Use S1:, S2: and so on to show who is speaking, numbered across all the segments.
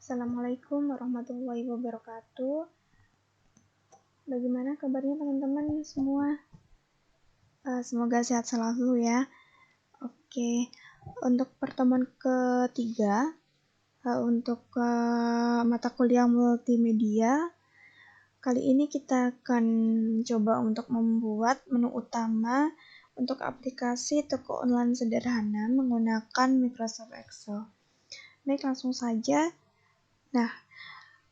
S1: Assalamualaikum warahmatullahi wabarakatuh. Bagaimana kabarnya teman-teman semua? Semoga sehat selalu ya. Oke, untuk pertemuan ketiga, untuk mata kuliah multimedia, kali ini kita akan coba untuk membuat menu utama untuk aplikasi toko online sederhana menggunakan Microsoft Excel. Baik, langsung saja. Nah,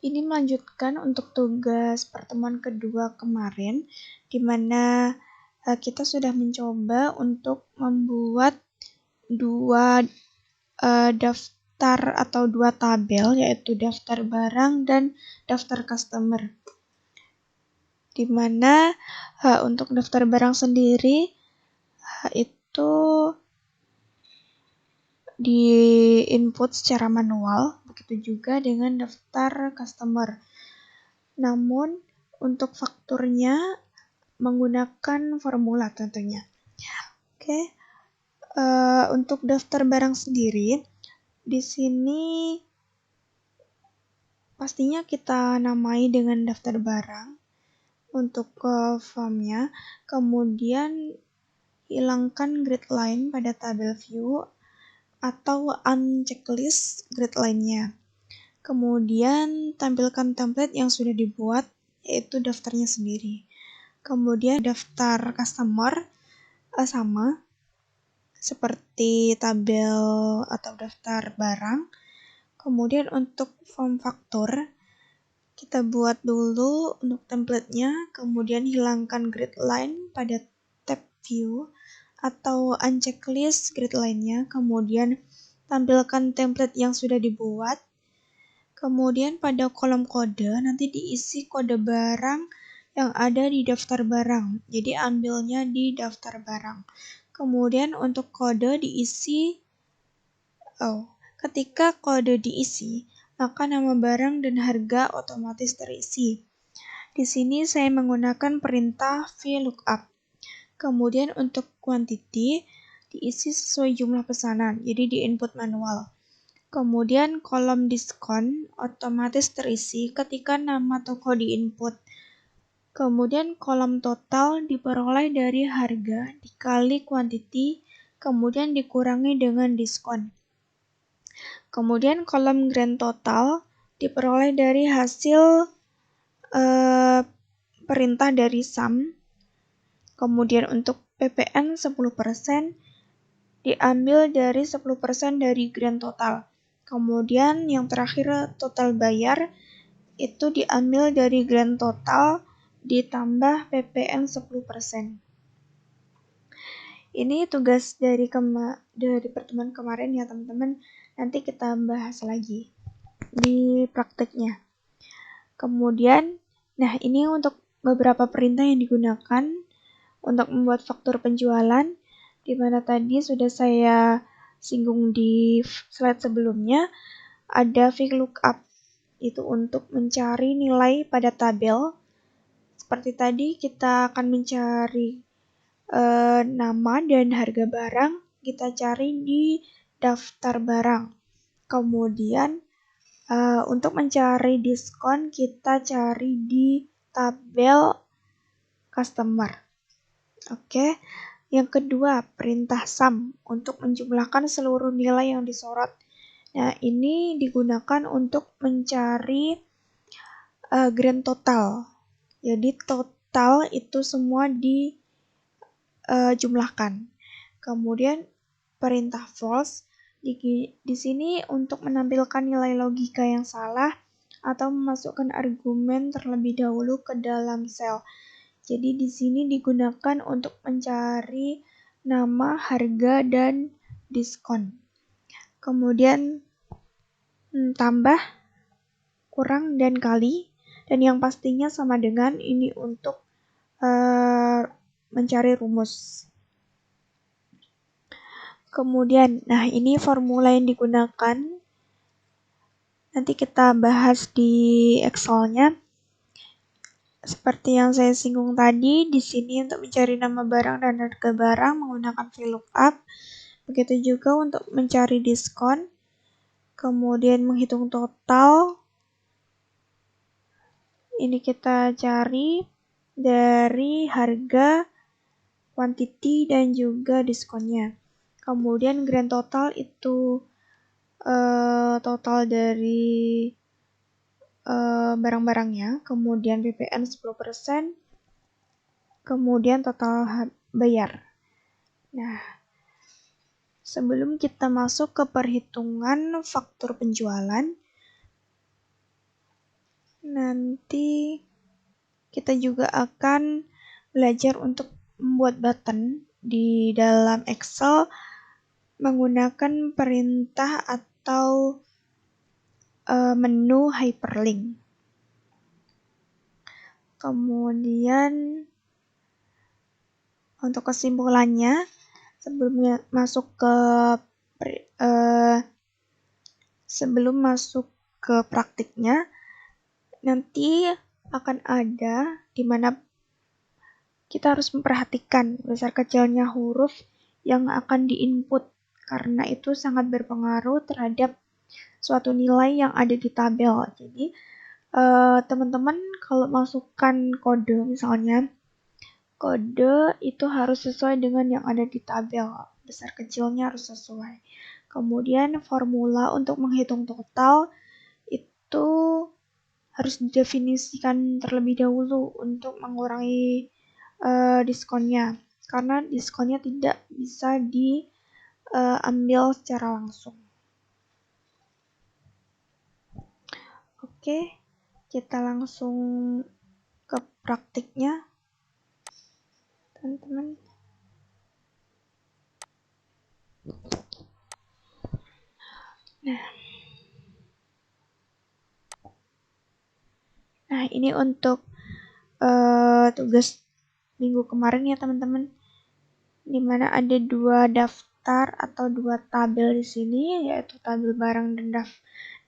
S1: ini melanjutkan untuk tugas pertemuan kedua kemarin, di mana kita sudah mencoba untuk membuat dua daftar atau dua tabel, yaitu daftar barang dan daftar customer. Di mana untuk daftar barang sendiri itu di input secara manual, begitu juga dengan daftar customer. Namun untuk fakturnya menggunakan formula tentunya. Oke. Untuk daftar barang sendiri, di sini pastinya kita namai dengan daftar barang untuk formnya, kemudian hilangkan grid line pada tabel view atau unchecklist grid line-nya. Kemudian tampilkan template yang sudah dibuat, yaitu daftarnya sendiri. Kemudian daftar customer sama seperti tabel atau daftar barang. Kemudian untuk form faktur kita buat dulu untuk template-nya, kemudian hilangkan grid line pada tab view atau unchecklist grid line-nya, kemudian tampilkan template yang sudah dibuat. Kemudian pada kolom kode nanti diisi kode barang yang ada di daftar barang. Jadi ambilnya di daftar barang. Kemudian untuk kode diisi, ketika kode diisi, maka nama barang dan harga otomatis terisi. Di sini saya menggunakan perintah VLOOKUP. Kemudian untuk quantity diisi sesuai jumlah pesanan, jadi di input manual. Kemudian kolom diskon otomatis terisi ketika nama toko di input. Kemudian kolom total diperoleh dari harga dikali quantity, kemudian dikurangi dengan diskon. Kemudian kolom grand total diperoleh dari hasil perintah dari sum. Kemudian untuk PPN 10% diambil dari 10% dari grand total. Kemudian yang terakhir total bayar itu diambil dari grand total ditambah PPN 10%. Ini tugas dari pertemuan kemarin ya teman-teman. Nanti kita bahas lagi di prakteknya. Kemudian, nah ini untuk beberapa perintah yang digunakan untuk membuat faktur penjualan, di mana tadi sudah saya singgung di slide sebelumnya. Ada VLOOKUP, itu untuk mencari nilai pada tabel. Seperti tadi kita akan mencari nama dan harga barang, kita cari di daftar barang. Kemudian untuk mencari diskon kita cari di tabel customer. Oke. Yang kedua, perintah sum untuk menjumlahkan seluruh nilai yang disorot. Nah, ini digunakan untuk mencari grand total. Jadi total itu semua dijumlahkan. Kemudian perintah false di sini untuk menampilkan nilai logika yang salah atau memasukkan argumen terlebih dahulu ke dalam sel. Jadi di sini digunakan untuk mencari nama, harga, dan diskon. Kemudian tambah, kurang, dan kali. Dan yang pastinya sama dengan ini untuk mencari rumus. Kemudian, nah ini formula yang digunakan. Nanti kita bahas di Excel-nya. Seperti yang saya singgung tadi, di sini untuk mencari nama barang dan harga barang menggunakan VLOOKUP. Begitu juga untuk mencari diskon kemudian menghitung total. Ini kita cari dari harga, quantity, dan juga diskonnya. Kemudian grand total itu total dari barang-barangnya, kemudian PPN 10%, kemudian total bayar. Nah, sebelum kita masuk ke perhitungan faktur penjualan, nanti kita juga akan belajar untuk membuat button di dalam Excel menggunakan perintah atau menu hyperlink. Kemudian untuk kesimpulannya, sebelum masuk ke praktiknya, nanti akan ada di mana kita harus memperhatikan besar kecilnya huruf yang akan diinput, karena itu sangat berpengaruh terhadap suatu nilai yang ada di tabel. Jadi teman-teman kalau masukkan kode, misalnya kode itu harus sesuai dengan yang ada di tabel, besar kecilnya harus sesuai. Kemudian formula untuk menghitung total itu harus didefinisikan terlebih dahulu untuk mengurangi diskonnya, karena diskonnya tidak bisa diambil secara langsung. Oke, kita langsung ke praktiknya, teman-teman. Nah, ini untuk tugas minggu kemarin ya teman-teman, dimana ada 2 daftar atau 2 tabel di sini, yaitu tabel barang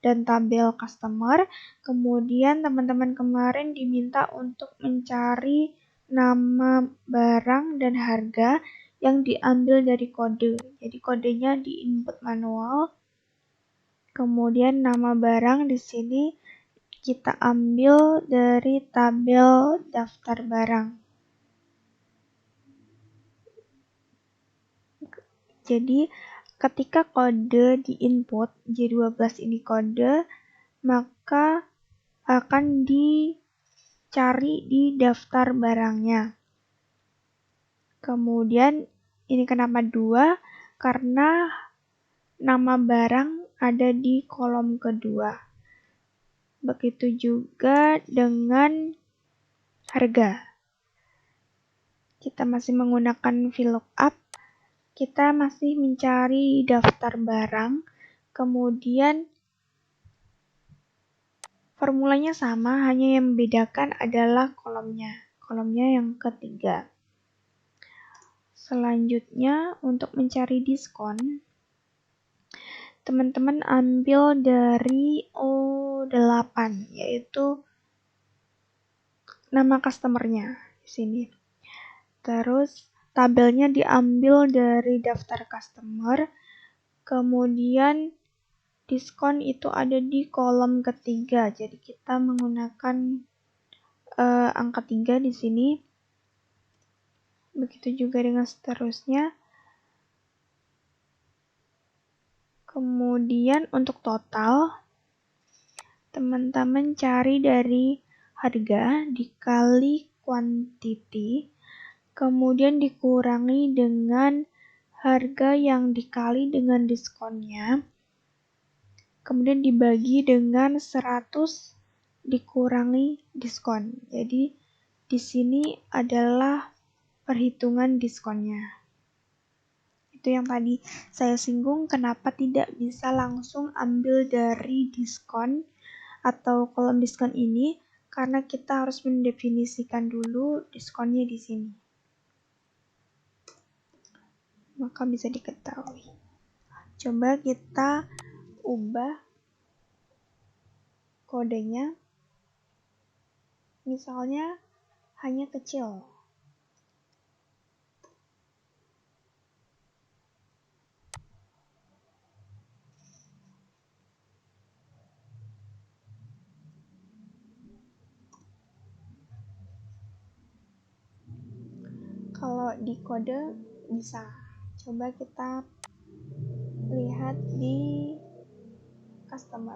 S1: dan tabel customer. Kemudian teman-teman kemarin diminta untuk mencari nama barang dan harga yang diambil dari kode. Jadi kodenya di input manual. Kemudian nama barang di sini kita ambil dari tabel daftar barang. Jadi ketika kode di input J12 ini kode, maka akan dicari di daftar barangnya. Kemudian ini kenapa 2? Karena nama barang ada di kolom kedua. Begitu juga dengan harga. Kita masih menggunakan VLOOKUP. Kita masih mencari daftar barang, kemudian formulanya sama, hanya yang membedakan adalah kolomnya yang ketiga. Selanjutnya, untuk mencari diskon, teman-teman ambil dari O8, yaitu nama customernya di sini. Terus tabelnya diambil dari daftar customer, kemudian diskon itu ada di kolom ketiga. Jadi kita menggunakan angka 3 di sini. Begitu juga dengan seterusnya. Kemudian untuk total, teman-teman cari dari harga dikali quantity, kemudian dikurangi dengan harga yang dikali dengan diskonnya, kemudian dibagi dengan 100 dikurangi diskon. Jadi di sini adalah perhitungan diskonnya. Itu yang tadi saya singgung, kenapa tidak bisa langsung ambil dari diskon atau kolom diskon ini, karena kita harus mendefinisikan dulu diskonnya di sini. Maka bisa diketahui. Coba kita ubah kodenya, misalnya hanya kecil. Kalau di kode bisa. Coba kita lihat di customer.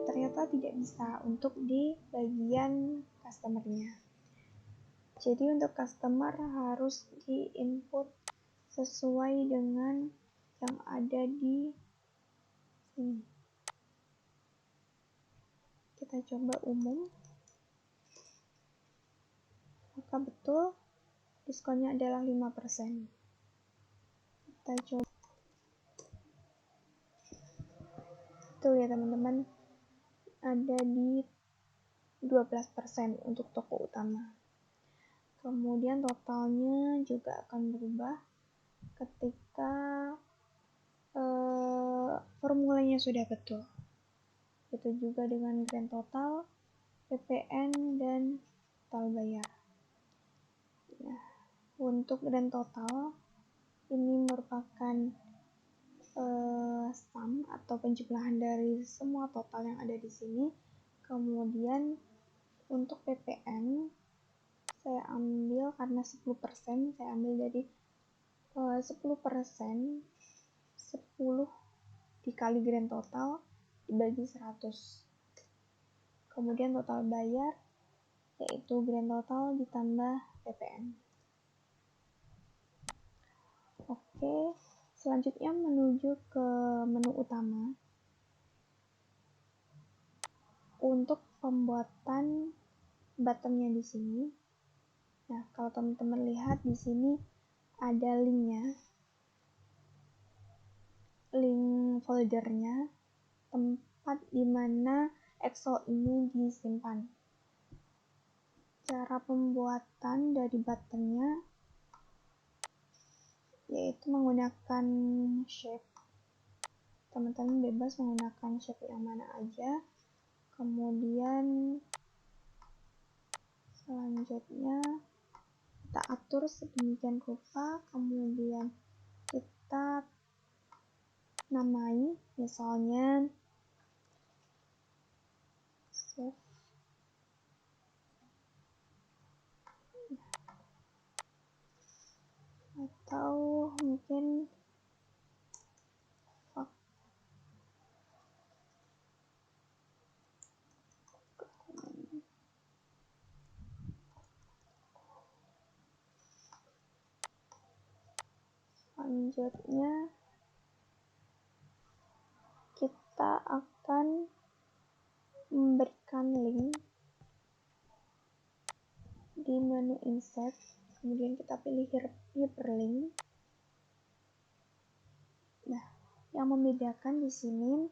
S1: Ternyata tidak bisa untuk di bagian customer-nya. Jadi untuk customer harus di input sesuai dengan yang ada di sini. Kita coba umum. Maka betul diskonnya adalah 5%. Kita coba. Tuh ya teman-teman, ada di 12% untuk toko utama. Kemudian totalnya juga akan berubah ketika formulanya sudah betul. Itu juga dengan grand total, PPN, dan total bayar. Nah, untuk grand total ini merupakan sum atau penjumlahan dari semua total yang ada di sini. Kemudian untuk PPN saya ambil karena 10%, saya ambil dari 10% 10 dikali grand total dibagi 100. Kemudian total bayar yaitu grand total ditambah PPN. Oke, selanjutnya menuju ke menu utama. Untuk pembuatan buttonnya di sini. Nah, kalau teman-teman lihat di sini ada linknya, link foldernya, tempat dimana Excel ini disimpan. Cara pembuatan dari buttonnya yaitu menggunakan shape. Teman-teman bebas menggunakan shape yang mana aja. Kemudian selanjutnya kita atur sedemikian rupa, kemudian kita namai, misalnya save atau mungkin selanjutnya kita akan memberikan link di menu insert, kemudian kita pilih hyperlink. Nah, yang membedakan di sini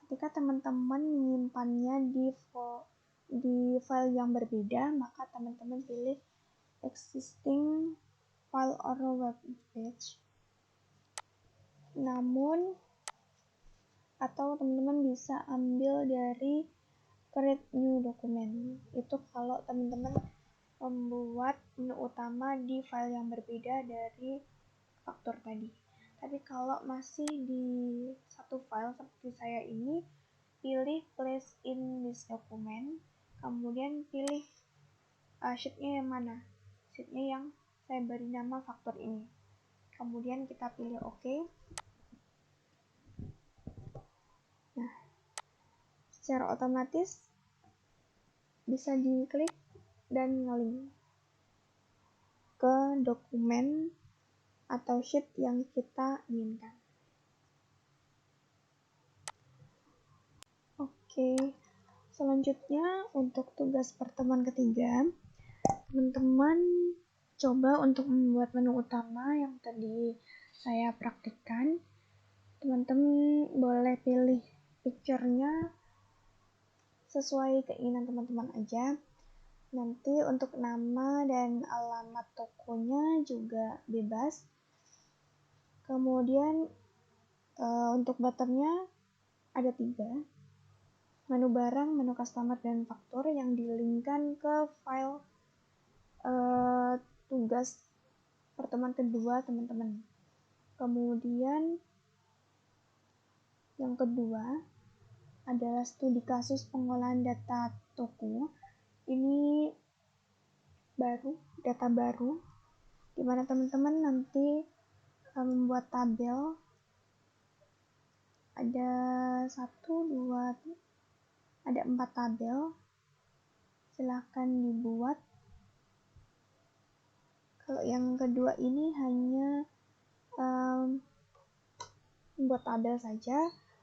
S1: ketika teman-teman menyimpannya di file yang berbeda, maka teman-teman pilih existing file or web page. Namun atau teman-teman bisa ambil dari create new document. Itu kalau teman-teman membuat menu utama di file yang berbeda dari faktur tadi. Tapi kalau masih di satu file seperti saya ini, pilih place in this document, kemudian pilih sheet-nya yang mana, sheet-nya yang saya beri nama faktur ini, kemudian kita pilih OK. Nah, secara otomatis bisa diklik dan nge-link ke dokumen atau sheet yang kita inginkan. Oke, selanjutnya untuk tugas pertemuan ketiga, teman-teman coba untuk membuat menu utama yang tadi saya praktikkan. Teman-teman boleh pilih picture-nya sesuai keinginan teman-teman aja. Nanti untuk nama dan alamat tokonya juga bebas. Kemudian untuk buttonnya ada 3. Menu barang, menu customer, dan faktur yang dilinkkan ke file tugas pertemuan kedua teman-teman. Kemudian yang kedua, adalah studi kasus pengolahan data toko. Ini data baru, di mana teman-teman nanti membuat tabel. Ada 4 tabel. Silahkan dibuat. Kalau yang kedua ini hanya membuat tabel saja.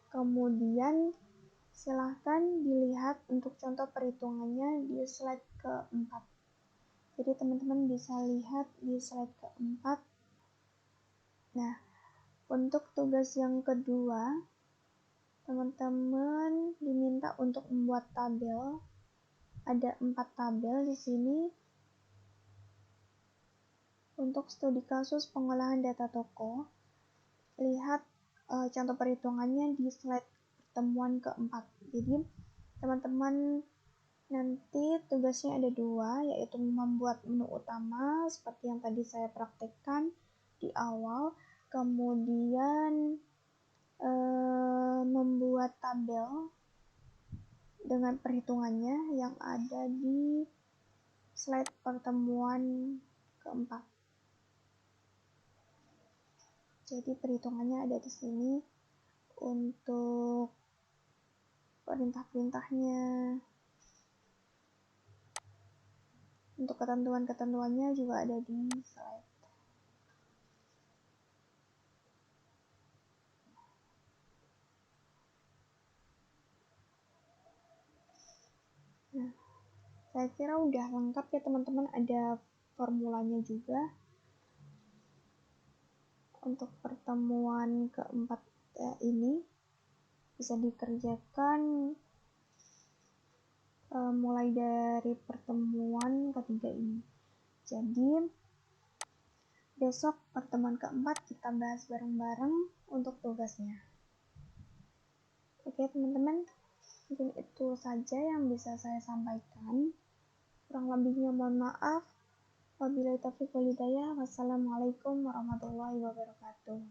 S1: Kemudian silahkan dilihat untuk contoh perhitungannya di slide keempat. Jadi teman-teman bisa lihat di slide keempat. Nah, untuk tugas yang kedua, teman-teman diminta untuk membuat tabel. Ada 4 tabel di sini. Untuk studi kasus pengolahan data toko, lihat contoh perhitungannya di slide pertemuan keempat. Jadi teman-teman nanti tugasnya ada 2, yaitu membuat menu utama seperti yang tadi saya praktekkan di awal, kemudian membuat tabel dengan perhitungannya yang ada di slide pertemuan keempat. Jadi perhitungannya ada di sini untuk perintah-perintahnya. Untuk ketentuan-ketentuannya juga ada di slide. Nah, saya kira udah lengkap ya teman-teman, ada formulanya juga. Untuk pertemuan keempat ini bisa dikerjakan mulai dari pertemuan ketiga ini. Jadi besok pertemuan keempat kita bahas bareng-bareng untuk tugasnya. Oke teman-teman, mungkin itu saja yang bisa saya sampaikan. Kurang lebihnya mohon maaf. Wabillahi taufiq wal hidayah. Wassalamualaikum warahmatullahi wabarakatuh.